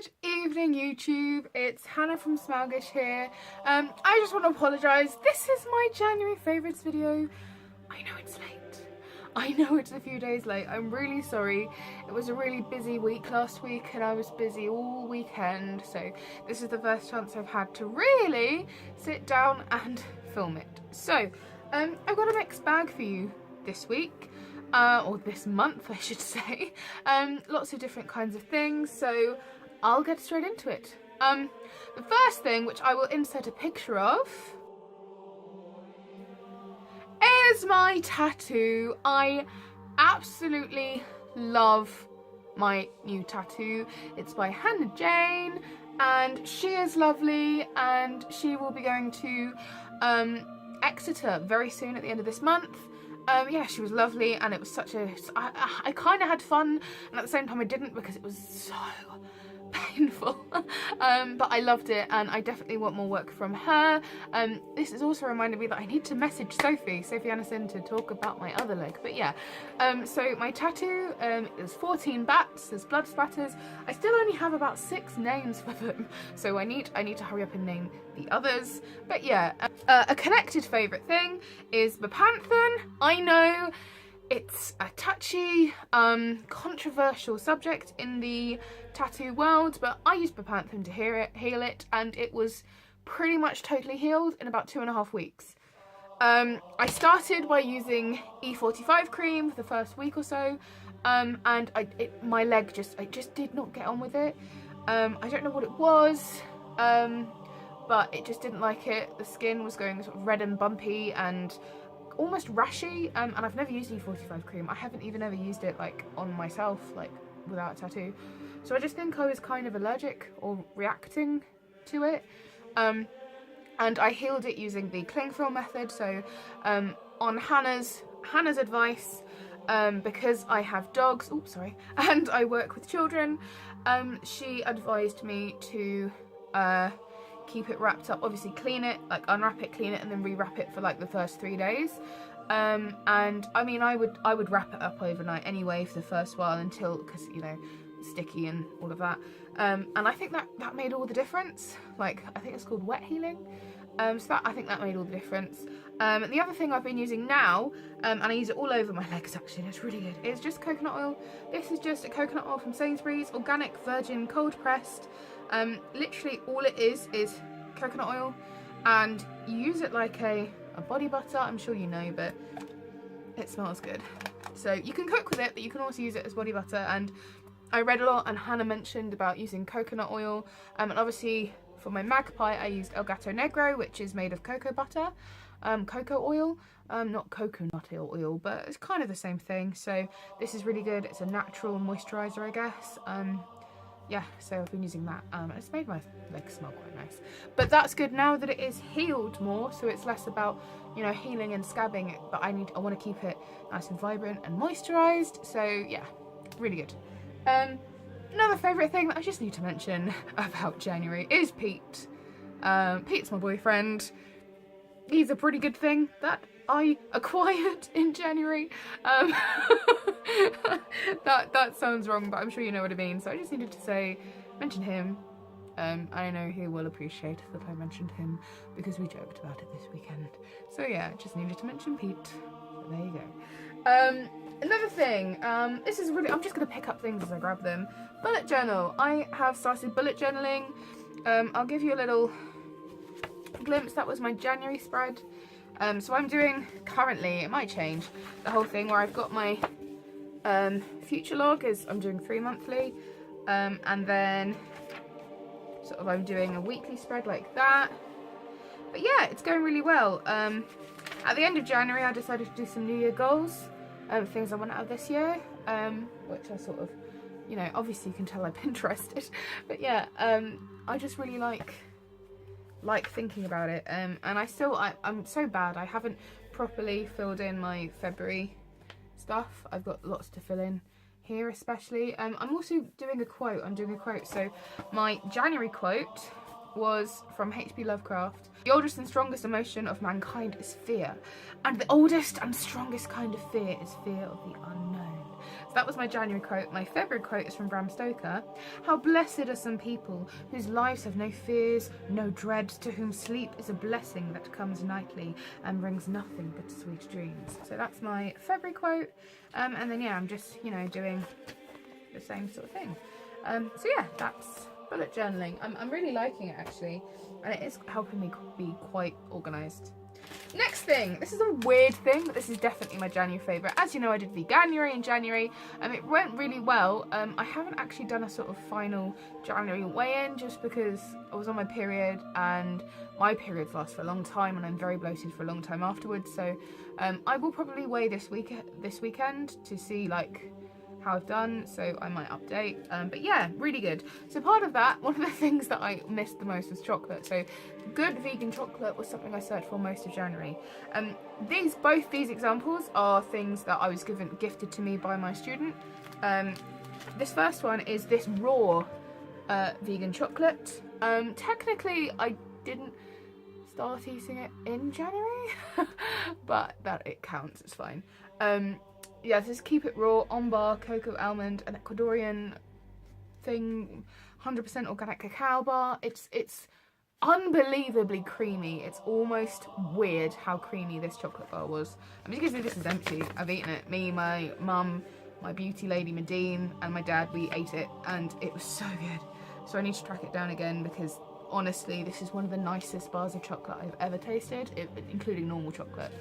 Good evening YouTube, it's Hannah from Smaugish here. I just want to apologise, this is my January favourites video. I know it's late, I know it's a few days late, I'm really sorry. It was a really busy week last week and I was busy all weekend, so this is the first chance I've had to really sit down and film it. So, I've got a mixed bag for you this week. Or this month I should say. Lots of different kinds of things, so I'll get straight into it. The first thing, which I will insert a picture of, is my tattoo. I absolutely love my new tattoo. It's by Hannah Jane and she is lovely and she will be going to Exeter very soon at the end of this month. Yeah, she was lovely and it was such a... I kind of had fun and at the same time I didn't because it was so painful. But I loved it and I definitely want more work from her. This has also reminded me that I need to message Sophie Anderson to talk about my other leg. But yeah, so my tattoo is 14 bats, there's blood splatters. I still only have about 6 names for them, so I need to hurry up and name the others. But yeah, a connected favourite thing is Bepanthen. I know it's a touchy, controversial subject in the tattoo world, but I used Bepanthen to heal it, and it was pretty much totally healed in about 2.5 weeks. I started by using E45 cream for the first week or so, and my leg just did not get on with it. I don't know what it was, but it just didn't like it. The skin was going sort of red and bumpy and almost rashy, and I've never used E45 cream. I haven't even ever used it like on myself, like without a tattoo. So I just think I was kind of allergic or reacting to it. And I healed it using the cling film method. So on Hannah's advice, because I have dogs, and I work with children, she advised me to keep it wrapped up, obviously clean it, like unwrap it, clean it, and then rewrap it for like the first 3 days. And I mean, I would wrap it up overnight anyway for the first while until, because you know, sticky and all of that. And I think that made all the difference. Like, I think it's called wet healing. So I think that made all the difference. And the other thing I've been using now, and I use it all over my legs actually, and it's really good, is just coconut oil. This is just a coconut oil from Sainsbury's, organic, virgin, cold pressed. Literally all it is coconut oil, and you use it like a body butter. I'm sure you know, but it smells good. So you can cook with it, but you can also use it as body butter. And I read a lot, and Hannah mentioned about using coconut oil, and obviously for my magpie I used El Gato Negro, which is made of cocoa butter, cocoa oil, not coconut oil, but it's kind of the same thing. So this is really good. It's a natural moisturizer, I guess. Yeah, so I've been using that, and it's made my legs smell quite nice. But that's good now that it is healed more, so it's less about, you know, healing and scabbing it, but I want to keep it nice and vibrant and moisturised. So yeah, really good. Another favourite thing that I just need to mention about January is Pete. Pete's my boyfriend. He's a pretty good thing that I acquired in January. That sounds wrong, but I'm sure you know what I mean. So I just needed to mention him. I know he will appreciate that I mentioned him because we joked about it this weekend. So yeah, just needed to mention Pete. So there you go. Another thing, this is really, I'm just going to pick up things as I grab them. Bullet journal. I have started bullet journaling. I'll give you a little glimpse. That was my January spread. So I'm doing currently, it might change, the whole thing where I've got my future log is I'm doing 3 monthly, and then sort of I'm doing a weekly spread like that. But yeah, it's going really well. At the end of January I decided to do some New Year goals, things I want out of this year, which I sort of, you know, obviously you can tell I'm interested, but yeah, I just really like thinking about it, and I'm so bad, I haven't properly filled in my February stuff. I've got lots to fill in here especially. I'm also doing a quote. So my January quote was from H.P. Lovecraft. The oldest and strongest emotion of mankind is fear, and the oldest and strongest kind of fear is fear of the unknown. So that was my January quote. My February quote is from Bram Stoker. How blessed are some people whose lives have no fears, no dreads, to whom sleep is a blessing that comes nightly and brings nothing but sweet dreams. So that's my February quote. And then yeah, I'm just, you know, doing the same sort of thing. So yeah, that's bullet journaling. I'm really liking it actually, and it is helping me be quite organised. Next thing, this is a weird thing, but this is definitely my January favourite. As you know, I did Veganuary in January, and it went really well. I haven't actually done a sort of final January weigh-in just because I was on my period, and my periods last for a long time, and I'm very bloated for a long time afterwards. So I will probably weigh this weekend to see like how I've done, so I might update, but yeah, really good. So part of that, one of the things that I missed the most was chocolate. So good vegan chocolate was something I searched for most of January. Both these examples are things that I was gifted to me by my student. This first one is this raw vegan chocolate. Technically I didn't start eating it in January, but that it counts, it's fine. Yeah, just keep it raw, on bar, cocoa almond, an Ecuadorian thing, 100% organic cacao bar. It's unbelievably creamy. It's almost weird how creamy this chocolate bar was. And as you can see, this is empty. I've eaten it. Me, my mum, my beauty lady Medine, and my dad, we ate it, and it was so good. So I need to track it down again because honestly, this is one of the nicest bars of chocolate I've ever tasted, including normal chocolate.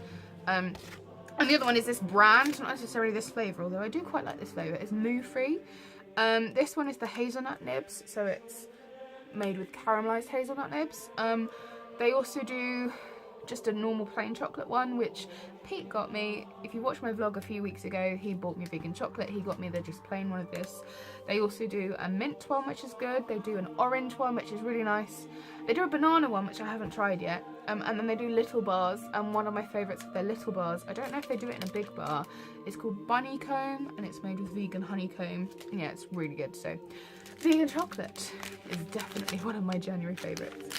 And the other one is this brand, not necessarily this flavour, although I do quite like this flavour. It's Moo Free. This one is the hazelnut nibs, so it's made with caramelised hazelnut nibs. They also do just a normal plain chocolate one, which Pete got me. If you watched my vlog a few weeks ago, he bought me vegan chocolate. He got me the just plain one of this. They also do a mint one, which is good. They do an orange one, which is really nice. They do a banana one, which I haven't tried yet. And then they do little bars, and one of my favourites of their little bars, I don't know if they do it in a big bar, it's called Bunnycomb, and it's made with vegan honeycomb. And yeah, it's really good. So vegan chocolate is definitely one of my January favourites.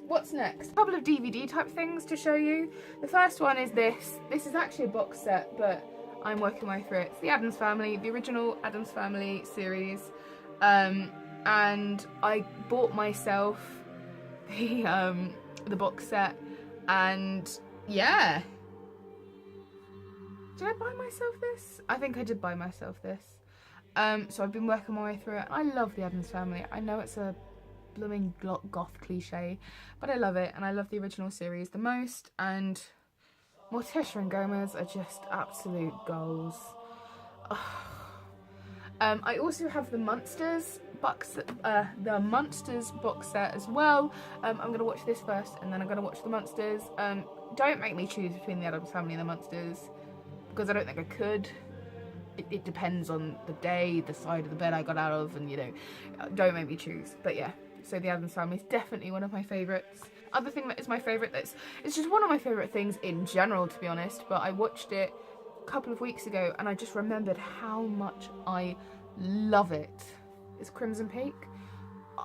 What's next? A couple of DVD type things to show you. The first one is this. This is actually a box set, but I'm working my way through it. It's the Addams Family, the original Addams Family series. And I bought myself the box set, and yeah. Did I buy myself this? I think I did buy myself this. So I've been working my way through it. I love the Addams Family. I know it's a blooming goth cliche, but I love it, and I love the original series the most, and Morticia and Gomez are just absolute goals. I also have the Munsters box set as well. I'm gonna watch this first, and then I'm gonna watch the Munsters. Don't make me choose between the Addams Family and the Munsters, because I don't think I could. It depends on the day, the side of the bed I got out of, and you know, don't make me choose. But yeah, so the Addams Family is definitely one of my favourites. Other thing that is my favourite, it's just one of my favourite things in general, to be honest, but I watched it a couple of weeks ago and I just remembered how much I love it. It's Crimson Peak.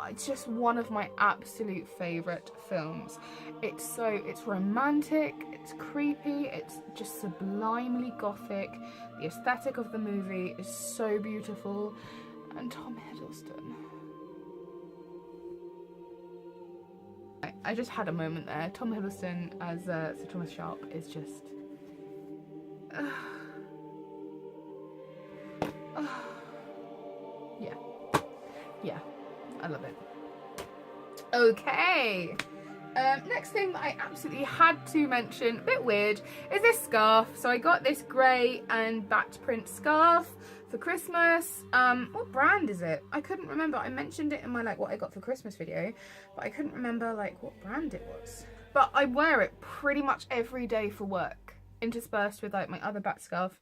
It's just one of my absolute favourite films. It's romantic, it's creepy, it's just sublimely gothic. The aesthetic of the movie is so beautiful, and Tom Hiddleston. I just had a moment there. Tom Hiddleston as Sir Thomas Sharpe is just... Yeah, I love it. Okay, next thing that I absolutely had to mention, a bit weird, is this scarf. So I got this grey and bat print scarf for Christmas. What brand is it? I couldn't remember. I mentioned it in my what I got for Christmas video, but I couldn't remember what brand it was. But I wear it pretty much every day for work, interspersed with my other bat scarf.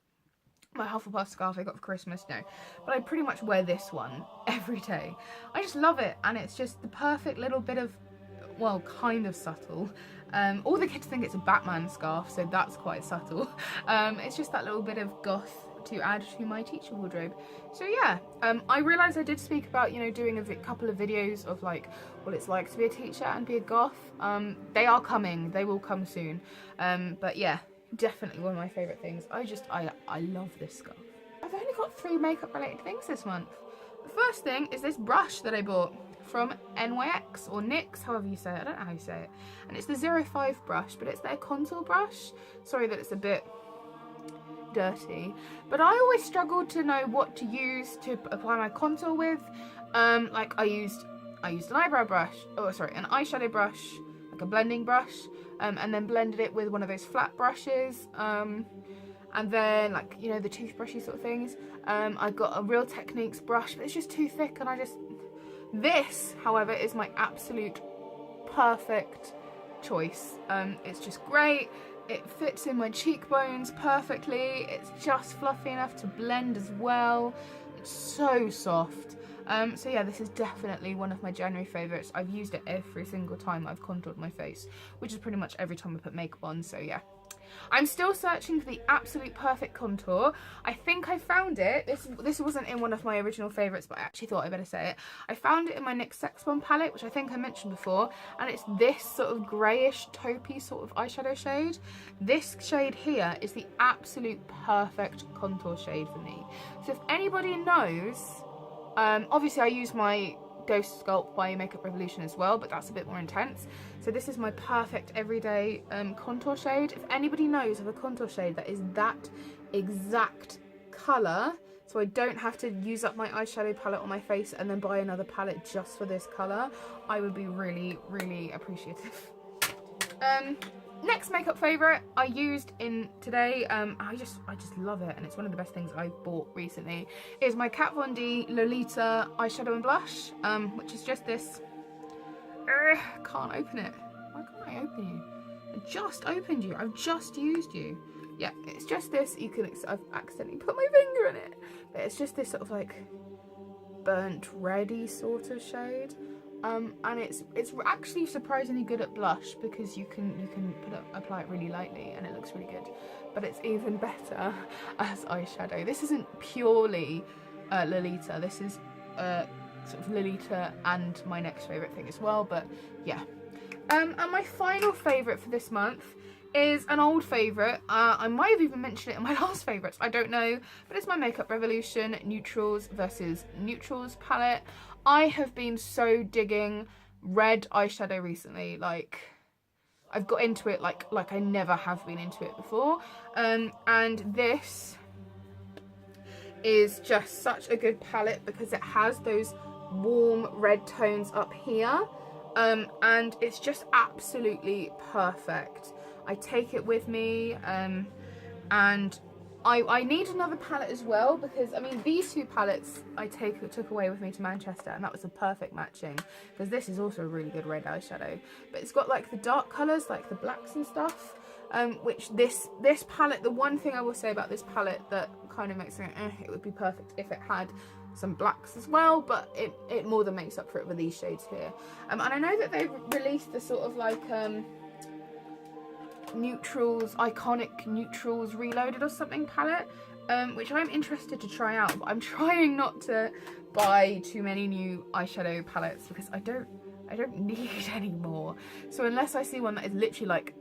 My Hufflepuff scarf I got for Christmas, no. But I pretty much wear this one every day. I just love it, and it's just the perfect little bit of, well, kind of subtle. All the kids think it's a Batman scarf, so that's quite subtle. It's just that little bit of goth to add to my teacher wardrobe. So yeah, I realised I did speak about, doing a couple of videos of what it's like to be a teacher and be a goth. They are coming, they will come soon. But yeah. Definitely one of my favourite things. I love this scarf. I've only got 3 makeup related things this month. The first thing is this brush that I bought from NYX or NYX, however you say it. I don't know how you say it. And it's the 05 brush, but it's their contour brush. Sorry that it's a bit dirty, but I always struggled to know what to use to apply my contour with. Like I used an eyebrow brush, an eyeshadow brush, like a blending brush, and then blended it with one of those flat brushes, and then, like, you know, the toothbrushy sort of things. I got a Real Techniques brush, but it's just too thick, and this, however, is my absolute perfect choice. It's just great. It fits in my cheekbones perfectly. It's just fluffy enough to blend as well. It's so soft. So yeah, this is definitely one of my January favourites. I've used it every single time I've contoured my face, which is pretty much every time I put makeup on, so yeah. I'm still searching for the absolute perfect contour. I think I found it. This wasn't in one of my original favourites, but I actually thought I better say it. I found it in my NYX Sex Bomb palette, which I think I mentioned before, and it's this sort of greyish taupey sort of eyeshadow shade. This shade here is the absolute perfect contour shade for me. So if anybody knows, obviously I use my Ghost Sculpt by Makeup Revolution as well, but that's a bit more intense. So this is my perfect everyday contour shade. If anybody knows of a contour shade that is that exact colour, so I don't have to use up my eyeshadow palette on my face and then buy another palette just for this colour, I would be really, really appreciative. Next makeup favourite I used in today, I just love it, and it's one of the best things I've bought recently, is my Kat Von D Lolita eyeshadow and blush, which is just this. Can't open it. Why can't I open you? I just opened you. I've just used you. Yeah, it's just this. I've accidentally put my finger in it, but it's just this sort of like burnt reddy sort of shade. And it's actually surprisingly good at blush, because you can apply it really lightly and it looks really good. But it's even better as eyeshadow. This isn't purely Lolita. This is sort of Lolita and my next favourite thing as well. But yeah. And my final favourite for this month is an old favourite. I might have even mentioned it in my last favourites, I don't know. But it's my Makeup Revolution Neutrals versus Neutrals palette. I have been so digging red eyeshadow recently. Like, I've got into it like I never have been into it before. And this is just such a good palette because it has those warm red tones up here. And it's just absolutely perfect. I take it with me, and I need another palette as well, because I mean these two palettes I took away with me to Manchester, and that was a perfect matching, because this is also a really good red eyeshadow, but it's got like the dark colours like the blacks and stuff, which this palette, the one thing I will say about this palette that kind of makes it would be perfect if it had some blacks as well, but it more than makes up for it with these shades here. And I know that they've released the sort of like neutrals, iconic neutrals reloaded or something palette, which I'm interested to try out, but I'm trying not to buy too many new eyeshadow palettes because I don't need any more. So unless I see one that is literally like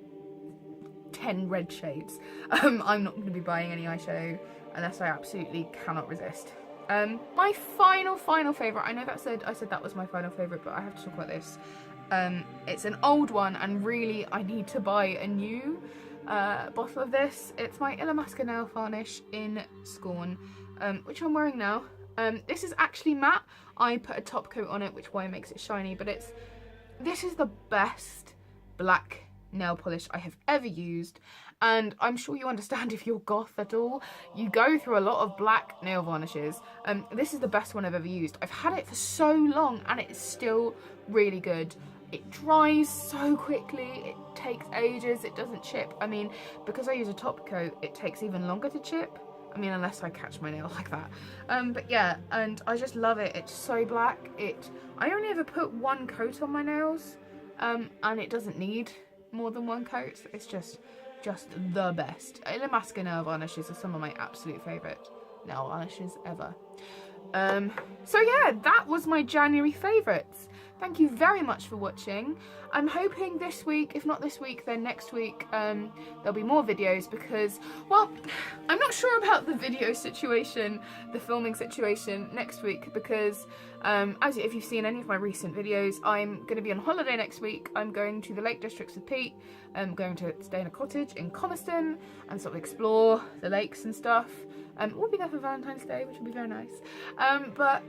10 red shades, I'm not going to be buying any eyeshadow unless I absolutely cannot resist. My final favourite, I know that I said that was my final favourite, but I have to talk about this. It's an old one, and really I need to buy a new bottle of this. It's my Illamasqua nail varnish in Scorn, which I'm wearing now. This is actually matte. I put a top coat on it, which why makes it shiny, but this is the best black nail polish I have ever used, and I'm sure you understand if you're goth at all. You go through a lot of black nail varnishes. This is the best one I've ever used. I've had it for so long and it's still really good. It dries so quickly, it takes ages, it doesn't chip. I mean, because I use a top coat, it takes even longer to chip. I mean, unless I catch my nail like that. But yeah, and I just love it. It's so black. I only ever put one coat on my nails, and it doesn't need more than one coat. It's just the best. Illamasqua nail varnishes are some of my absolute favourite nail varnishes ever. So yeah, that was my January favourites. thank you very much for watching. I'm hoping this week, if not this week, then next week, there'll be more videos because, well, I'm not sure about the video situation, the filming situation next week because, as if you've seen any of my recent videos, I'm going to be on holiday next week. I'm going to the Lake Districts with Pete. I'm going to stay in a cottage in Coniston and sort of explore the lakes and stuff. We'll be there for Valentine's Day, which will be very nice. But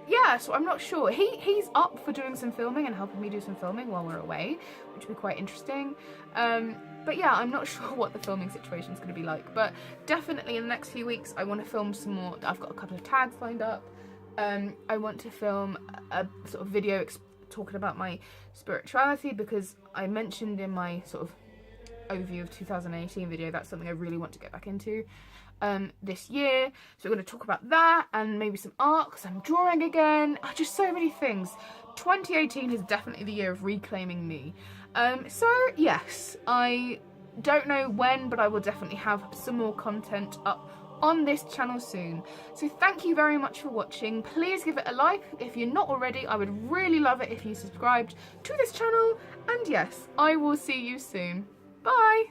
yeah, so I'm not sure. He's up for doing some filming and helping me do some filming while we're away, which will be quite interesting. But yeah, I'm not sure what the filming situation is going to be like. But definitely in the next few weeks, I want to film some more. I've got a couple of tags lined up. I want to film a sort of video talking about my spirituality because I mentioned in my sort of overview of 2018 video that's something I really want to get back into this year. So we're going to talk about that and maybe some art because I'm drawing again. Just so many things. 2018 is definitely the year of reclaiming me. So yes, I don't know when, but I will definitely have some more content up on this channel soon. So thank you very much for watching. Please give it a like if you're not already. I would really love it if you subscribed to this channel. And yes, I will see you soon. Bye!